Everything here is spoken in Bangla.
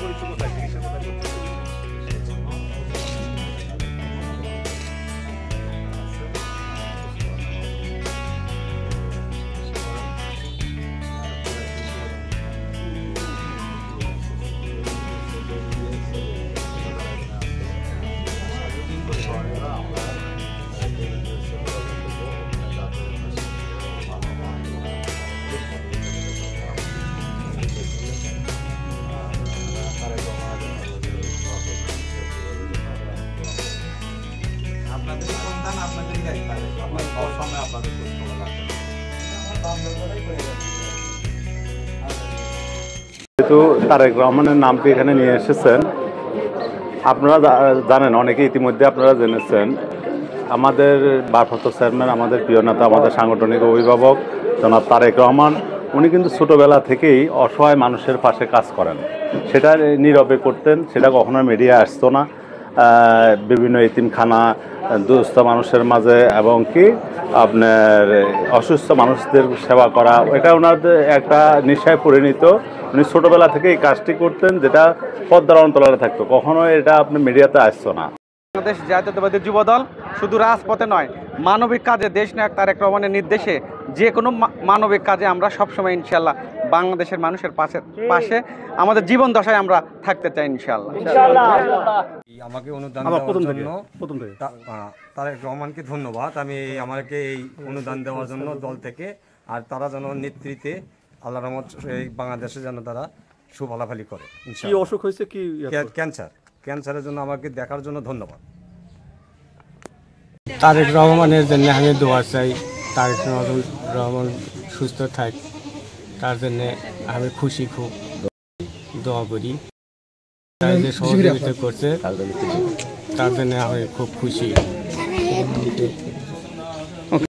করেছে কোথায়, চিকিৎসা কোথায় করতেছে? আপনাদের সন্তান আপনাদের দায়িত্ব, আপনার সবসময় আপনাদের প্রশ্ন লাগবে। যেহেতু তারেক রহমানের নামটি এখানে নিয়ে এসেছেন, আপনারা জানেন, অনেকে ইতিমধ্যে আপনারা জেনেছেন, আমাদের ভারপ্রাপ্ত চেয়ারম্যান, আমাদের প্রিয় নেতা, আমাদের সাংগঠনিক অভিভাবক জনাব তারেক রহমান, উনি কিন্তু ছোটোবেলা থেকেই অসহায় মানুষের পাশে কাজ করেন। সেটা নীরবে করতেন, সেটা কখনো মিডিয়া আসতো না। বিভিন্ন এতিমখানা, দুস্থ মানুষের মাঝে এবং কি আপনার অসুস্থ মানুষদের সেবা করা, এটা ওনাদের একটা নেশায় পরিণত। উনি ছোটোবেলা থেকে এই কাজটি করতেন, যেটা পদ্মার অন্তরালে থাকতো, কখনো এটা আপনি মিডিয়াতে আসতো না। বাংলাদেশ জাতীয়তাবাদী যুবদল শুধু রাজপথে নয়, মানবিক কাজে দেশনায়ক তারেক রহমানের নির্দেশে যে কোনো মানবিক কাজে আমরা সবসময় ইনশাল্লাহ বাংলাদেশের মানুষের পাশে আমাদের জীবন দশায় আমরা থাকতে চাই ইনশাল্লাহ। আমাকে অনুদান দেওয়ার জন্য তারেক রহমানকে ধন্যবাদ। আমি আমাকে এই অনুদান দেওয়ার জন্য দল থেকে, আর তারা যেন নেতৃত্বে আল্লাহর রহমত এই বাংলাদেশে যেন তারা সুফলাফলি করে। কি অসুখ হয়েছে? কি ক্যান্সারের জন্য আমাকে দেখার জন্য ধন্যবাদ। তারেক রহমানের জন্য আমি দোয়া চাই, তারেক রহমান সুস্থ থাক, তার জন্য আমি খুশি, খুব দোয়া করি। তার যে সহযোগিতা করছে তার জন্য আমি খুব খুশি।